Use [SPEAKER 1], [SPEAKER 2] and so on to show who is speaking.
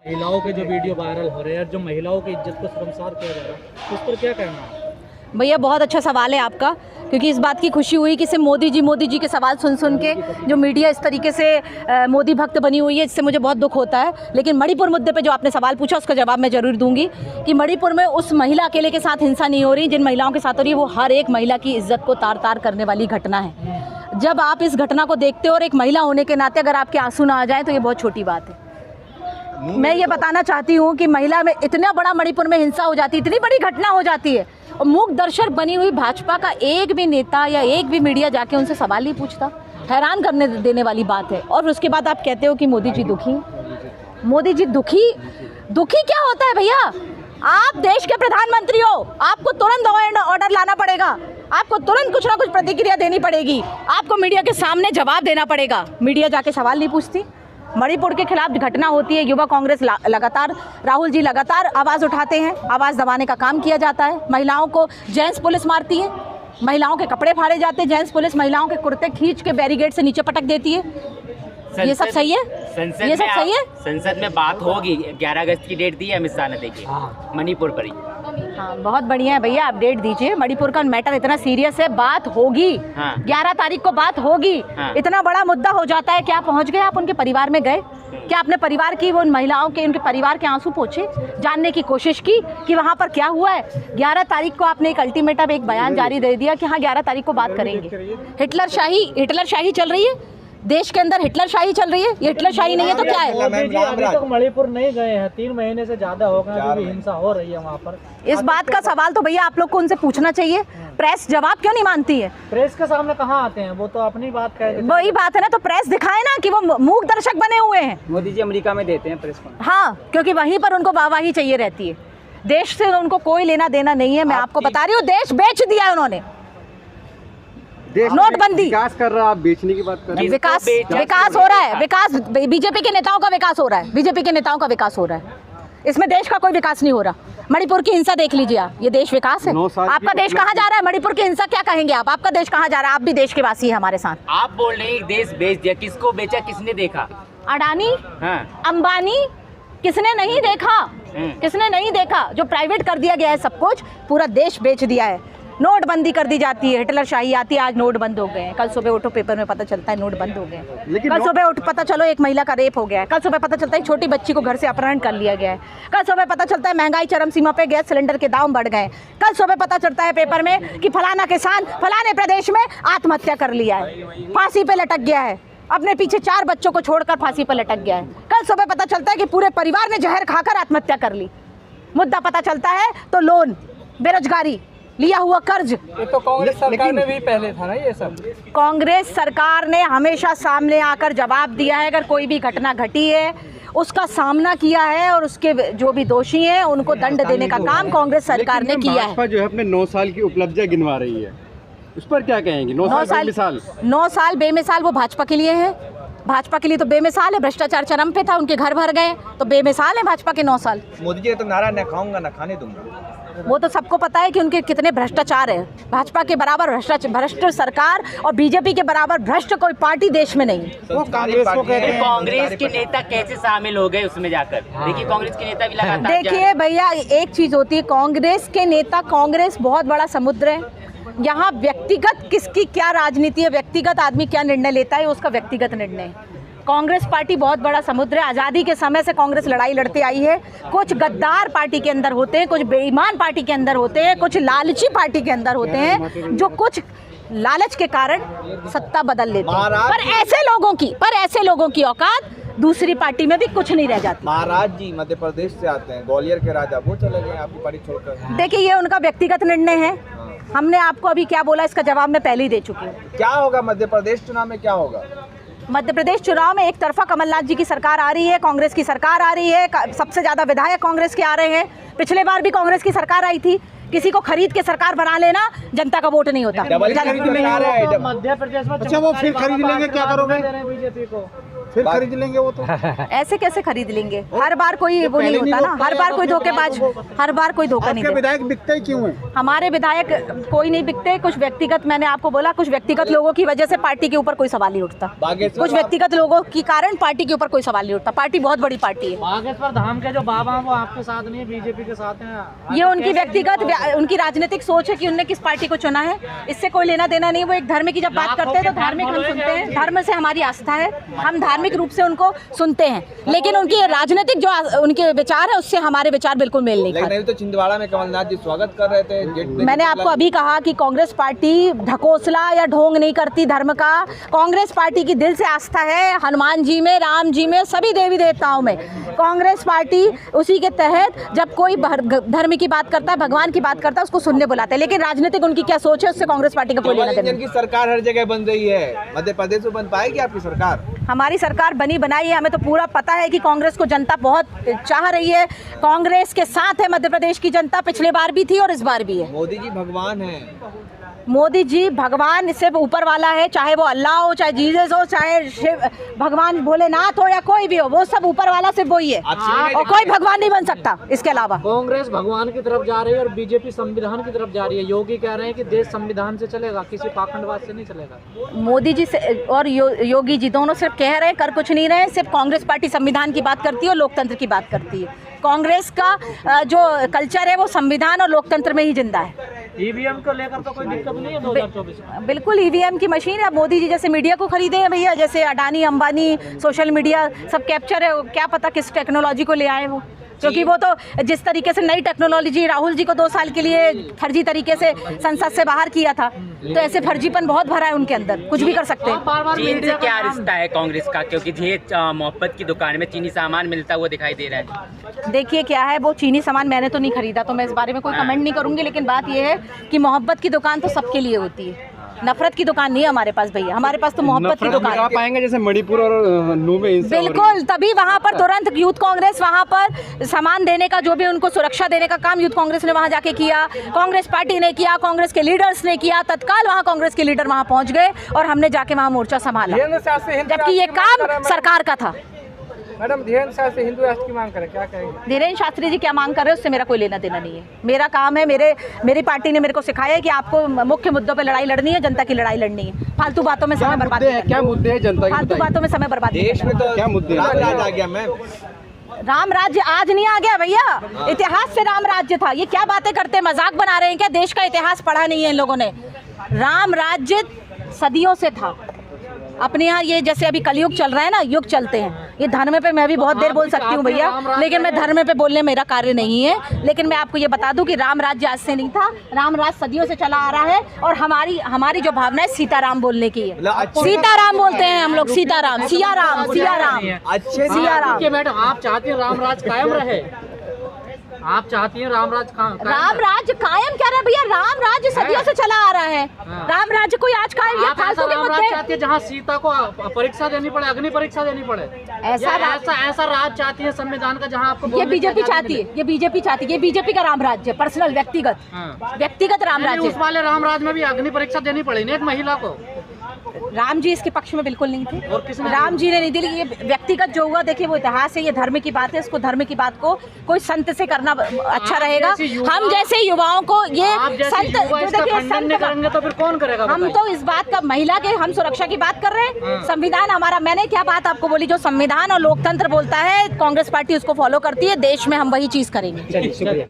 [SPEAKER 1] महिलाओं के जो वीडियो वायरल हो रहे हैं, जो महिलाओं की इज्जत को शर्मसार किया जा रहा है, उस पर क्या कहना है?
[SPEAKER 2] भैया बहुत अच्छा सवाल है आपका, क्योंकि इस बात की खुशी हुई कि सिर्फ मोदी जी के सवाल सुन के जो मीडिया इस तरीके से मोदी भक्त बनी हुई है, इससे मुझे बहुत दुख होता है। लेकिन मणिपुर मुद्दे पे जो आपने सवाल पूछा उसका जवाब मैं ज़रूर दूंगी कि मणिपुर में उस महिला अकेले के साथ हिंसा नहीं हो रही, जिन महिलाओं के साथ हो रही है वो हर एक महिला की इज्जत को तार तार करने वाली घटना है। जब आप इस घटना को देखते हो और एक महिला होने के नाते अगर आपके आंसू ना आ जाए तो ये बहुत छोटी बात है। मैं ये बताना चाहती हूँ कि महिला में इतना बड़ा मणिपुर में हिंसा हो जाती है, इतनी बड़ी घटना हो जाती है और मूक दर्शक बनी हुई भाजपा का एक भी नेता या एक भी मीडिया जाके उनसे सवाल नहीं पूछता। हैरान करने देने वाली बात है। और उसके बाद आप कहते हो कि मोदी जी दुखी। मोदी जी दुखी क्या होता है भैया? आप देश के प्रधानमंत्री हो, आपको तुरंत ऑर्डर लाना पड़ेगा, आपको तुरंत कुछ ना कुछ प्रतिक्रिया देनी पड़ेगी, आपको मीडिया के सामने जवाब देना पड़ेगा। मीडिया जाके सवाल नहीं पूछती। मणिपुर के खिलाफ घटना होती है, युवा कांग्रेस लगातार, राहुल जी लगातार आवाज़ उठाते हैं, आवाज़ दबाने का काम किया जाता है। महिलाओं को जेंट्स पुलिस मारती है, महिलाओं के कपड़े फाड़े जाते हैं, जेंट्स पुलिस महिलाओं के कुर्ते खींच के बैरिकेड से नीचे पटक देती है। ये सब सही है? ये सब सही है?
[SPEAKER 3] संसद में बात होगी, 11 अगस्त की डेट दी है अमित शाह ने, देखिए मणिपुर पर ही।
[SPEAKER 2] हाँ, बहुत बढ़िया है भैया, अपडेट दीजिए। मणिपुर का मैटर इतना सीरियस है, बात होगी। 11 तारीख को बात होगी। इतना बड़ा मुद्दा हो जाता है। क्या पहुंच गए आप उनके परिवार में गए? क्या आपने परिवार की, वो उन महिलाओं के, उनके परिवार के आंसू पोंछे, जानने की कोशिश की कि वहाँ पर क्या हुआ है? 11 तारीख को आपने एक अल्टीमेटम, एक बयान जारी दे दिया कि हाँ 11 तारीख को बात करेंगे। हिटलर शाही चल रही है देश के अंदर, हिटलर शाही चल रही है। ये हिटलर शाही नहीं है तो क्या है?
[SPEAKER 1] अभी तक मणिपुर नहीं गए हैं, 3 महीने से ज्यादा हो गए, जो भी हिंसा हो रही है वहाँ पर।
[SPEAKER 2] इस बात का सवाल तो भैया आप लोग को उनसे पूछना चाहिए। प्रेस जवाब क्यों नहीं मानती है?
[SPEAKER 1] प्रेस के सामने कहाँ आते हैं? वो तो अपनी बात कह,
[SPEAKER 2] वही बात है ना, तो प्रेस दिखाए ना कि वो मूक दर्शक बने हुए हैं।
[SPEAKER 3] मोदी जी अमेरिका में देते हैं प्रेस को।
[SPEAKER 2] हाँ, क्योंकि वहीं पर उनको वाहवाही चाहिए रहती है। देश से उनको कोई लेना देना नहीं है। मैं आपको बता रही हूँ, देश बेच दिया है उन्होंने। नोटबंदी
[SPEAKER 4] विकास कर रहा है, आप बेचने की बात कर रहे हैं।
[SPEAKER 2] विकास हो रहा है। विकास बीजेपी के नेताओं का विकास हो रहा है। बीजेपी के नेताओं का विकास हो रहा है। इसमें देश का कोई विकास नहीं हो रहा। मणिपुर की हिंसा देख लीजिए आप, ये देश विकास है? आपका देश कहाँ जा रहा है? मणिपुर की हिंसा क्या कहेंगे आप? आपका देश कहाँ जा रहा है? आप भी देश के वासी है हमारे साथ।
[SPEAKER 3] आप बोल रहे हैं देश बेच दिया, किसको बेचा, किसने देखा?
[SPEAKER 2] अडानी, अंबानी, किसने नहीं देखा? किसने नहीं देखा? जो प्राइवेट कर दिया गया है सब कुछ, पूरा देश बेच दिया है। नोटबंदी कर दी जाती है, हिटलर शाही आती है। आज नोट बंद हो गए हैं, कल सुबह उठो पेपर में पता चलता है नोट बंद हो गए हैं। कल सुबह उठ पता चलो एक महिला का रेप हो गया है। कल सुबह पता चलता है एक छोटी बच्ची को घर से अपहरण कर लिया गया है। कल सुबह पता चलता है महंगाई चरम सीमा पे, गैस सिलेंडर के दाम बढ़ गए। कल सुबह पता चलता है पेपर में कि फलाना किसान फलाने प्रदेश में आत्महत्या कर लिया है, फांसी पे लटक गया है, अपने पीछे 4 बच्चों को छोड़कर फांसी पर लटक गया है। कल सुबह पता चलता है कि पूरे परिवार ने जहर खाकर आत्महत्या कर ली। मुद्दा पता चलता है तो लोन, बेरोजगारी, लिया हुआ कर्ज।
[SPEAKER 1] ये तो कांग्रेस सरकार में भी पहले था ना ये सब।
[SPEAKER 2] कांग्रेस सरकार ने हमेशा सामने आकर जवाब दिया है। अगर कोई भी घटना घटी है उसका सामना किया है और उसके जो भी दोषी हैं उनको दंड देने का काम कांग्रेस सरकार ने किया है।
[SPEAKER 4] भाजपा जो है अपने 9 साल की उपलब्धियां गिनवा रही है, उस पर क्या कहेंगे? 9 साल बेमिसाल वो भाजपा के लिए है। भाजपा के लिए तो बेमिसाल है। भ्रष्टाचार चरम पे था, उनके घर भर गए, तो बेमिसाल है भाजपा के 9 साल।
[SPEAKER 5] मोदी जी ने तो नारा न खाऊंगा न खाने दूंगा।
[SPEAKER 2] वो तो सबको पता है कि उनके कितने भ्रष्टाचार है। भाजपा के बराबर भ्रष्ट सरकार और बीजेपी के बराबर भ्रष्ट कोई पार्टी देश में नहीं।
[SPEAKER 3] वो कांग्रेस के नेता कैसे शामिल हो गए उसमें जाकर? देखिए कांग्रेस के नेता भी लगातार।
[SPEAKER 2] देखिए भैया, एक चीज होती है कांग्रेस के नेता, कांग्रेस बहुत बड़ा समुद्र है। यहाँ व्यक्तिगत किसकी क्या राजनीति है, व्यक्तिगत आदमी क्या निर्णय लेता है, उसका व्यक्तिगत निर्णय है। कांग्रेस पार्टी बहुत बड़ा समुद्र है। आज़ादी के समय से कांग्रेस लड़ाई लड़ते आई है। कुछ गद्दार पार्टी के अंदर होते हैं, कुछ बेईमान पार्टी के अंदर होते हैं, कुछ लालची पार्टी के अंदर होते हैं, जो कुछ लालच के कारण सत्ता बदल लेते हैं। पर ऐसे लोगों की औकात दूसरी पार्टी में भी कुछ नहीं रह जाती।
[SPEAKER 5] महाराज जी मध्य प्रदेश से आते हैं, ग्वालियर के राजा, वो चले गए आपकी पार्टी छोड़कर।
[SPEAKER 2] देखिए, ये उनका व्यक्तिगत निर्णय है। हमने आपको अभी क्या बोला इसका जवाब मैं पहले ही दे चुकी हूँ।
[SPEAKER 5] क्या होगा मध्य प्रदेश चुनाव में? क्या होगा
[SPEAKER 2] मध्य प्रदेश चुनाव में? एक तरफा कमलनाथ जी की सरकार आ रही है, कांग्रेस की सरकार आ रही है। सबसे ज्यादा विधायक कांग्रेस के आ रहे हैं। पिछले बार भी कांग्रेस की सरकार आई थी। किसी को खरीद के सरकार बना लेना, जनता का वोट नहीं होता।
[SPEAKER 1] मध्य प्रदेश में
[SPEAKER 6] अच्छा, वो फिर खरीद लेंगे, क्या करोगे?
[SPEAKER 1] बीजेपी को
[SPEAKER 6] फिर खरीद लेंगे वो तो।
[SPEAKER 2] ऐसे कैसे खरीद लेंगे? हर बार कोई वो नहीं होता ना, हर बार कोई धोखेबाज, हर बार कोई धोखा नहीं देता।
[SPEAKER 6] विधायक बिकते ही क्यों हैं?
[SPEAKER 2] हमारे विधायक कोई नहीं बिकते, कुछ व्यक्तिगत, मैंने आपको बोला, कुछ व्यक्तिगत लोगों की वजह से पार्टी के ऊपर कोई सवाल नहीं उठता। कुछ व्यक्तिगत लोगों के कारण पार्टी के ऊपर कोई सवाल नहीं उठता। पार्टी बहुत बड़ी पार्टी है।
[SPEAKER 1] बागेश्वर धाम के जो बाबा हैं वो आपके साथ नहीं है, बीजेपी के साथ हैं।
[SPEAKER 2] ये उनकी व्यक्तिगत, उनकी राजनीतिक सोच है कि उन्होंने किस पार्टी को चुना है, इससे कोई लेना देना नहीं। वो एक धर्म की जब बात करते हैं तो धार्मिक हम सुनते हैं, धर्म से हमारी आस्था है, हम धार्मिक रूप से उनको सुनते हैं, लेकिन उनकी राजनीतिक जो उनके विचार है उससे हमारे विचार बिल्कुल मेल नहीं खाते।
[SPEAKER 5] तो छिंदवाड़ा में कमलनाथ जी स्वागत कर रहे थे।
[SPEAKER 2] मैंने आपको अभी कहा कि कांग्रेस पार्टी ढकोसला या ढोंग नहीं करती धर्म का। कांग्रेस पार्टी की दिल से आस्था है हनुमान जी में, राम जी में, सभी देवी देवताओं में। कांग्रेस पार्टी उसी के तहत जब कोई धर्म की बात करता है, भगवान की बात करता है, उसको सुनने बुलाते हैं, लेकिन राजनीतिक उनकी क्या सोच है उससे कांग्रेस पार्टी का कोई लेना देना नहीं।
[SPEAKER 5] सरकार हर जगह बन रही है, मध्य प्रदेश में बन पाएगी आपकी सरकार?
[SPEAKER 2] हमारी सरकार बनी बनाई है, हमें तो पूरा पता है कि कांग्रेस को जनता बहुत चाह रही है। कांग्रेस के साथ है मध्य प्रदेश की जनता, पिछले बार भी थी और इस बार भी है।
[SPEAKER 5] मोदी जी भगवान हैं।
[SPEAKER 2] मोदी जी भगवान सिर्फ ऊपर वाला है, चाहे वो अल्लाह हो, चाहे जीसस हो, चाहे शिव भगवान भोलेनाथ हो या कोई भी हो, वो सब ऊपर वाला सिर्फ वही है और कोई भगवान नहीं बन सकता इसके अलावा।
[SPEAKER 1] कांग्रेस भगवान की तरफ जा रही है और बीजेपी संविधान की तरफ जा रही है। योगी कह रहे हैं कि देश संविधान से चलेगा, किसी पाखंडवाद से नहीं चलेगा।
[SPEAKER 2] मोदी जी से और योगी जी दोनों सिर्फ कह रहे हैं, कर कुछ नहीं रहे। सिर्फ कांग्रेस पार्टी संविधान की बात करती है और लोकतंत्र की बात करती है। कांग्रेस का जो कल्चर है वो संविधान और लोकतंत्र में ही जिंदा है।
[SPEAKER 1] ईवीएम को लेकर तो कोई दिक्कत नहीं है 2024 में?
[SPEAKER 2] बिल्कुल ईवीएम की मशीन है। अब मोदी जी जैसे मीडिया को खरीदे हैं भैया, जैसे अडानी अंबानी, सोशल मीडिया सब कैप्चर है, क्या पता किस टेक्नोलॉजी को ले आए वो, क्योंकि वो तो जिस तरीके से नई टेक्नोलॉजी राहुल जी को 2 साल के लिए फर्जी तरीके से संसद से बाहर किया था, तो ऐसे फर्जीपन बहुत भरा है उनके अंदर, कुछ भी कर सकते हैं।
[SPEAKER 3] चीन से क्या रिश्ता है कांग्रेस का? क्योंकि ये मोहब्बत की दुकान में चीनी सामान मिलता हुआ दिखाई दे रहा है।
[SPEAKER 2] देखिए क्या है, वो चीनी सामान मैंने तो नहीं खरीदा, तो मैं इस बारे में कोई कमेंट नहीं करूंगी, लेकिन बात ये है कि मोहब्बत की दुकान तो सबके लिए होती है, नफरत की दुकान नहीं है हमारे पास भैया, हमारे पास तो मोहब्बत की दुकान है।
[SPEAKER 4] पाएंगे जैसे मणिपुर और नू में हिंसा।
[SPEAKER 2] बिल्कुल, तभी वहाँ पर तुरंत यूथ कांग्रेस वहाँ पर सामान देने का, जो भी उनको सुरक्षा देने का काम यूथ कांग्रेस ने वहाँ जाके किया, कांग्रेस पार्टी ने किया, कांग्रेस के लीडर्स ने किया। तत्काल वहाँ कांग्रेस के लीडर वहाँ पहुँच गए और हमने जाके वहाँ मोर्चा संभाला, जबकि ये काम सरकार का था।
[SPEAKER 6] मैडम धीरेन्द्र शास्त्री से हिंदू राष्ट्र की मांग करें, क्या कहेंगे?
[SPEAKER 2] धीरेन्द्र शास्त्री जी क्या मांग कर रहे हैं उससे मेरा कोई लेना देना नहीं है। मेरा काम है, मेरी पार्टी ने मेरे को सिखाया है कि आपको मुख्य मुद्दों पे लड़ाई लड़नी है, जनता की लड़ाई लड़नी है। फालतू बातों में समय बर्बाद नहीं,
[SPEAKER 4] क्या मुद्दे हैं जनता के?
[SPEAKER 2] फालतू बातों में समय बर्बाद
[SPEAKER 5] देश में तो
[SPEAKER 4] क्या मुद्दे
[SPEAKER 5] राम राज आ गया मैम।
[SPEAKER 2] राम राज्य आज नहीं आ गया भैया, इतिहास से राम राज्य था। ये क्या बातें करते हैं, मजाक बना रहे हैं क्या? देश का इतिहास पढ़ा नहीं है इन लोगों ने। राम राज्य सदियों से था। अपने यहाँ ये जैसे अभी कलयुग चल रहा है ना, युग चलते हैं। ये धर्म पे मैं भी बहुत देर बोल सकती हूँ भैया, लेकिन मैं धर्म पे बोलने मेरा कार्य नहीं है। लेकिन मैं आपको ये बता दूं कि राम राज्य आज से नहीं था, राम राज्य सदियों से चला आ रहा है और हमारी जो भावना है सीताराम बोलने की है। सीताराम बोलते हैं हम लोग, सीताराम, सियाराम, सियाराम,
[SPEAKER 5] अच्छे
[SPEAKER 2] सियाराम।
[SPEAKER 1] मैडम आप चाहती हैं राम राज कायम रहे? आप चाहती हैं राम राज
[SPEAKER 2] राम राज्य कायम क्या रहा है भैया? राम राज्य सदियों से चला आ रहा है। राम राज्य कोई आज कायम या फालतू के मुद्दे?
[SPEAKER 1] चाहती है जहाँ सीता को परीक्षा देनी पड़े, अग्नि परीक्षा देनी पड़े, ऐसा राज चाहती है संविधान का जहाँ आपको?
[SPEAKER 2] ये बीजेपी चाहती है, ये बीजेपी चाहती है, ये बीजेपी का राम राज्य, पर्सनल व्यक्तिगत राम राज्य।
[SPEAKER 1] उस वाले राम राज में भी अग्नि परीक्षा देनी पड़ी ना एक महिला को।
[SPEAKER 2] राम जी इसके पक्ष में बिल्कुल नहीं थे, और किसने? राम जी ने नहीं दी। ये व्यक्तिगत जो हुआ, देखिए वो इतिहास है, ये धर्म की बात है, इसको धर्म की बात को कोई संत से करना अच्छा रहेगा। हम जैसे युवाओं को ये संत
[SPEAKER 1] करेंगे तो फिर कौन करेगा?
[SPEAKER 2] हम तो इस बात का, महिला के हम सुरक्षा की बात कर रहे हैं। संविधान हमारा, मैंने क्या बात आपको बोली, जो संविधान और लोकतंत्र बोलता है कांग्रेस पार्टी उसको फॉलो करती है। देश में हम वही चीज करेंगे।